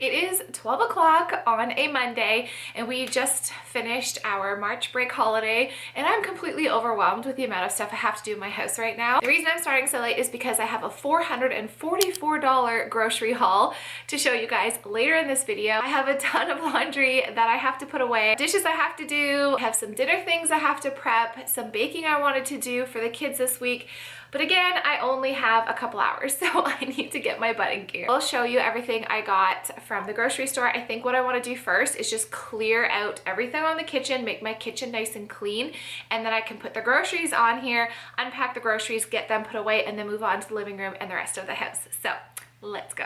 It is 12 o'clock on a Monday and we just finished our March break holiday and I'm completely overwhelmed with the amount of stuff I have to do in my house right now. The reason I'm starting so late is because I have a $444 grocery haul to show you guys later in this video. I have a ton of laundry that I have to put away, dishes I have to do, I have some dinner things I have to prep, some baking I wanted to do for the kids this week. But again, I only have a couple hours, so I need to get my butt in gear. I'll show you everything I got from the grocery store. I think what I want to do first is just clear out everything on the kitchen, make my kitchen nice and clean, and then I can put the groceries on here, unpack the groceries, get them put away, and then move on to the living room and the rest of the house. So let's go.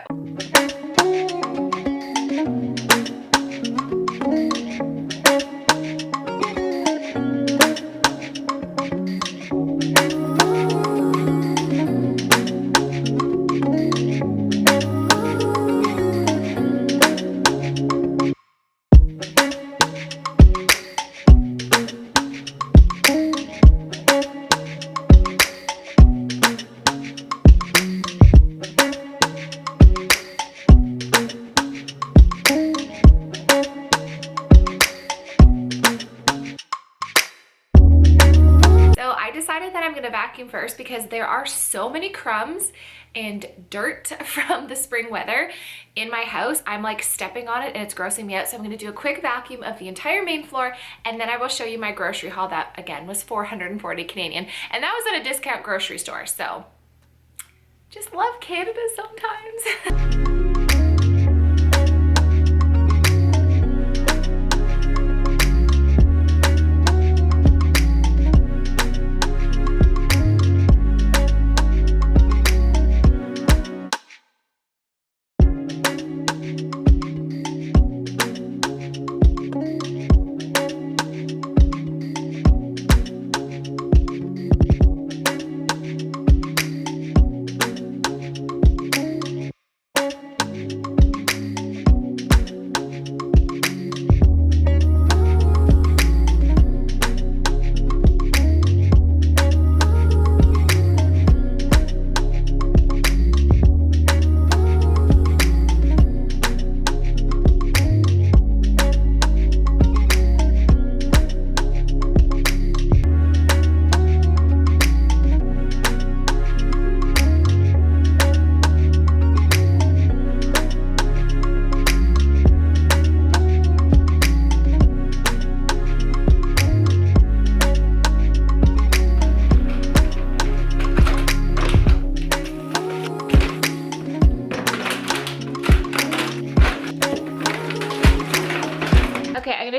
That I'm gonna vacuum first because there are so many crumbs and dirt from the spring weather in my house. I'm like stepping on it and it's grossing me out. So I'm gonna do a quick vacuum of the entire main floor and then I will show you my grocery haul that again was 440 Canadian. And that was at a discount grocery store. So just love Canada sometimes.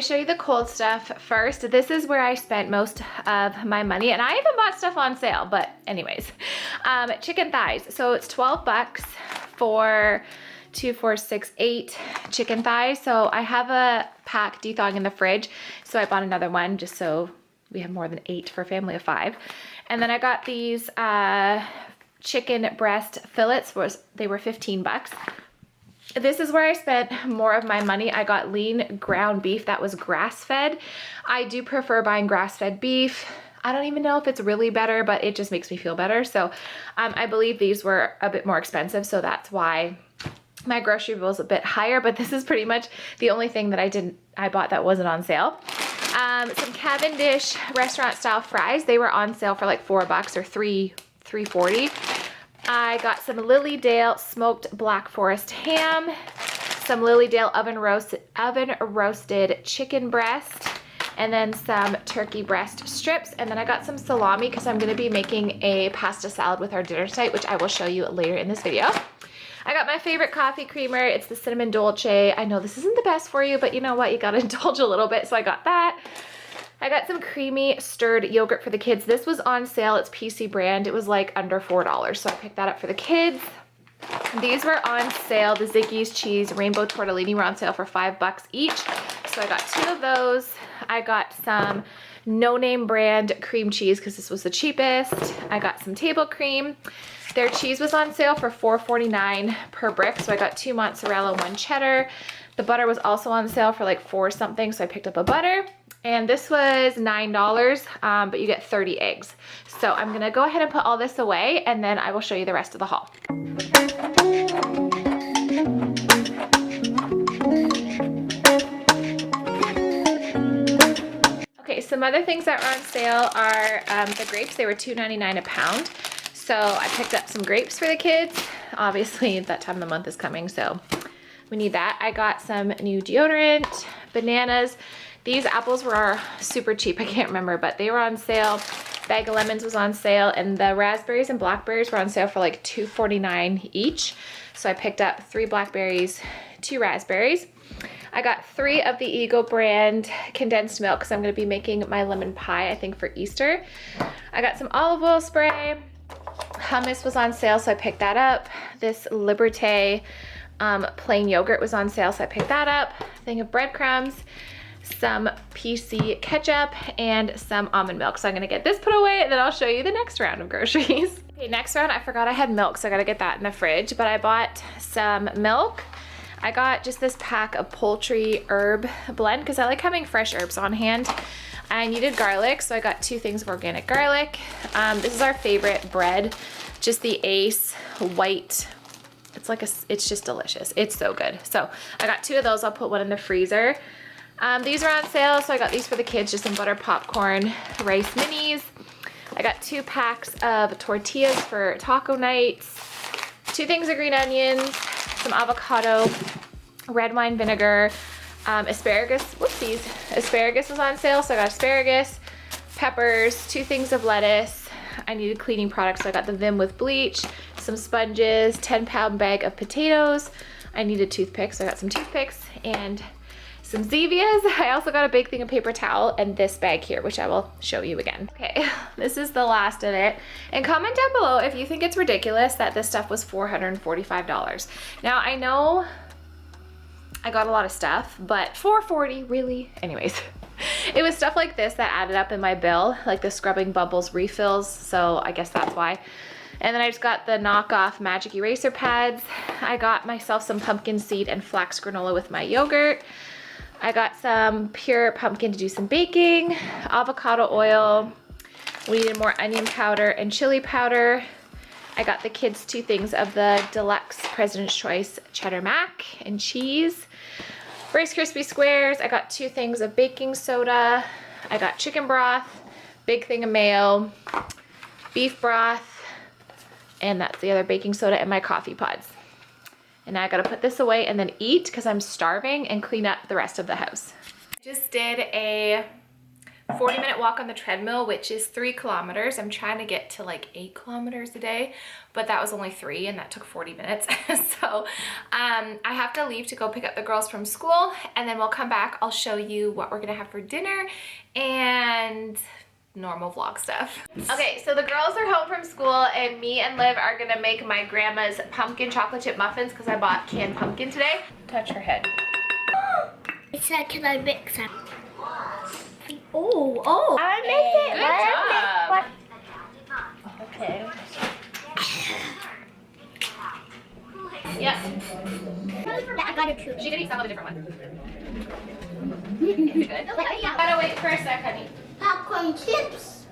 Show you the cold stuff first. This is where I spent most of my money and I even bought stuff on sale, but anyways, chicken thighs. So it's 12 bucks for 2, 4, 6, 8 chicken thighs. So I have a pack de-thawing in the fridge. So I bought another one just so we have more than 8 for a family of 5. And then I got these chicken breast fillets. They were 15 bucks. This is where I spent more of my money. I got lean ground beef that was grass-fed. I do prefer buying grass-fed beef. I don't even know if it's really better, but it just makes me feel better. So I believe these were a bit more expensive, so that's why my grocery bill is a bit higher, but this is pretty much the only thing that I bought that wasn't on sale. Some Cavendish restaurant style fries. They were on sale for like 4 bucks or $3.40. I got some Lilydale smoked Black Forest ham, some Lilydale oven roasted chicken breast, and then some turkey breast strips. And then I got some salami because I'm going to be making a pasta salad with our dinner tonight, which I will show you later in this video. I got my favorite coffee creamer. It's the Cinnamon Dolce. I know this isn't the best for you, but you know what? You got to indulge a little bit. So I got that. I got some creamy stirred yogurt for the kids. This was on sale. It's PC brand. It was like under $4. So I picked that up for the kids. These were on sale. The Ziggy's cheese rainbow tortellini were on sale for 5 bucks each. So I got 2 of those. I got some no name brand cream cheese because this was the cheapest. I got some table cream. Their cheese was on sale for $4.49 per brick. So I got 2 mozzarella, 1 cheddar. The butter was also on sale for like 4 something. So I picked up a butter. And this was $9, but you get 30 eggs. So I'm gonna go ahead and put all this away and then I will show you the rest of the haul. Some other things that were on sale are the grapes. They were $2.99 a pound. So I picked up some grapes for the kids. Obviously, that time of the month is coming, so we need that. I got some new deodorant, bananas. These apples were super cheap. I can't remember, but they were on sale. Bag of lemons was on sale, and the raspberries and blackberries were on sale for like $2.49 each. So I picked up 3 blackberries, 2 raspberries. I got 3 of the Ego brand condensed milk because I'm going to be making my lemon pie, I think, for Easter. I got some olive oil spray. Hummus was on sale, so I picked that up. This Liberté plain yogurt was on sale, so I picked that up. Thing of breadcrumbs, some PC ketchup, and some almond milk. So I'm gonna get this put away, and then I'll show you the next round of groceries. Okay, next round, I forgot I had milk, so I gotta get that in the fridge, but I bought some milk. I got just this pack of poultry herb blend because I like having fresh herbs on hand. I needed garlic, so I got 2 things of organic garlic. This is our favorite bread, just the Ace white. It's just delicious. It's so good. So I got 2 of those. I'll put one in the freezer. These are on sale, so I got these for the kids, just some butter popcorn rice minis. I got 2 packs of tortillas for taco nights, 2 things of green onions, some avocado, red wine vinegar, asparagus, whoopsies. Asparagus was on sale, so I got asparagus, peppers, 2 things of lettuce. I needed cleaning products, so I got the Vim with bleach, some sponges, 10-pound bag of potatoes. I needed toothpicks, so I got some toothpicks and some Zevias. I also got a big thing of paper towel and this bag here, which I will show you again. Okay, this is the last of it. And comment down below if you think it's ridiculous that this stuff was $445. Now, I know I got a lot of stuff, but $440, really? Anyways, it was stuff like this that added up in my bill, like the Scrubbing Bubbles refills, so I guess that's why. And then I just got the knockoff magic eraser pads. I got myself some pumpkin seed and flax granola with my yogurt. I got some pure pumpkin to do some baking, avocado oil. We needed more onion powder and chili powder. I got the kids 2 things of the deluxe President's Choice cheddar mac and cheese. Rice Krispie squares. I got 2 things of baking soda. I got chicken broth, big thing of mayo, beef broth, and that's the other baking soda, and my coffee pods. And now I gotta put this away and then eat because I'm starving and clean up the rest of the house. I just did a 40-minute walk on the treadmill, which is 3 kilometers. I'm trying to get to like 8 kilometers a day, but that was only 3 and that took 40 minutes. So I have to leave to go pick up the girls from school, and then we'll come back. I'll show you what we're gonna have for dinner and normal vlog stuff. Okay, so the girls are home from school and me and Liv are gonna make my grandma's pumpkin chocolate chip muffins because I bought canned pumpkin today. Touch her head. It said, can I mix them? Oh. I mix it. Good job. Okay. Yep. I got it too. She can eat some of the different ones. Good. Gotta wait for a sec, honey. Popcorn chips.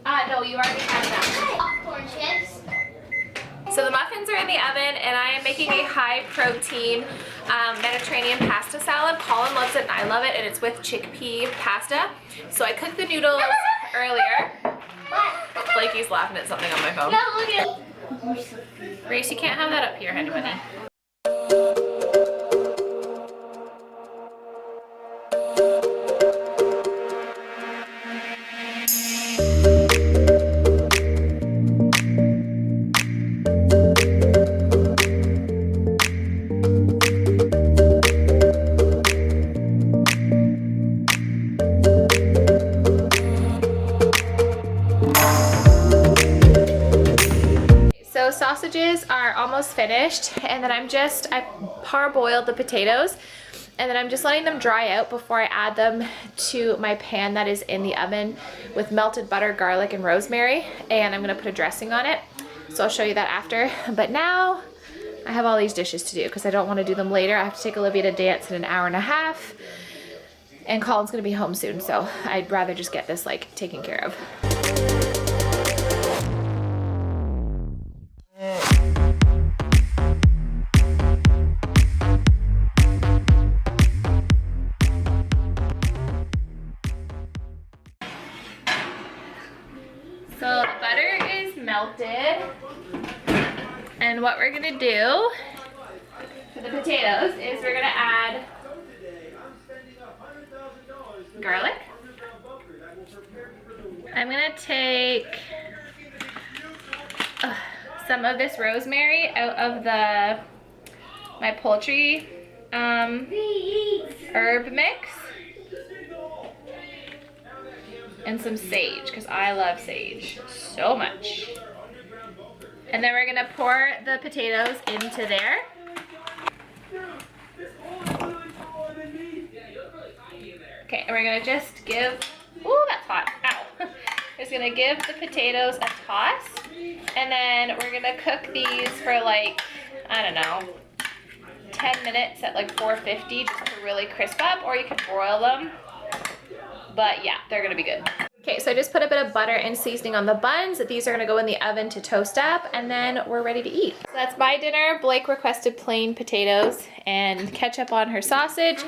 No, you already had that. Popcorn chips. So the muffins are in the oven, and I am making a high protein Mediterranean pasta salad. Colin loves it and I love it, and it's with chickpea pasta. So I cooked the noodles earlier. Blakey's laughing at something on my phone. No, look at Reese, you can't have that up here, honey. So sausages are almost finished, and then I parboiled the potatoes, and then I'm just letting them dry out before I add them to my pan that is in the oven with melted butter, garlic, and rosemary, and I'm gonna put a dressing on it. So I'll show you that after. But now I have all these dishes to do because I don't want to do them later. I have to take Olivia to dance in an hour and a half, and Colin's gonna be home soon, so I'd rather just get this like taken care of. then what we're gonna do for the potatoes is we're gonna add garlic. I'm gonna take some of this rosemary out of my poultry herb mix. And some sage, because I love sage so much. And then we're gonna pour the potatoes into there. Okay, and we're gonna just give, ooh, that's hot, ow. Just gonna give the potatoes a toss. And then we're gonna cook these for like, I don't know, 10 minutes at like 450 just to really crisp up, or you can broil them. But yeah, they're gonna be good. Okay, so I just put a bit of butter and seasoning on the buns. These are gonna go in the oven to toast up, and then we're ready to eat. So that's my dinner. Blake requested plain potatoes and ketchup on her sausage.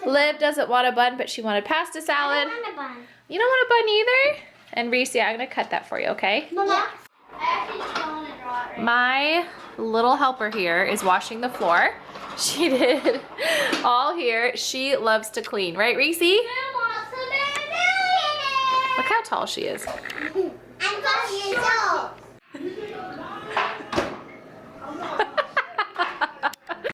Liv doesn't want a bun, but she wanted pasta salad. I don't want a bun. You don't want a bun either? And Reese, yeah, I'm gonna cut that for you, okay? Mama, I actually just don't want to draw it right. My little helper here is washing the floor. She did all here. She loves to clean, right, Reese? Look how tall she is. I'm 5 years old.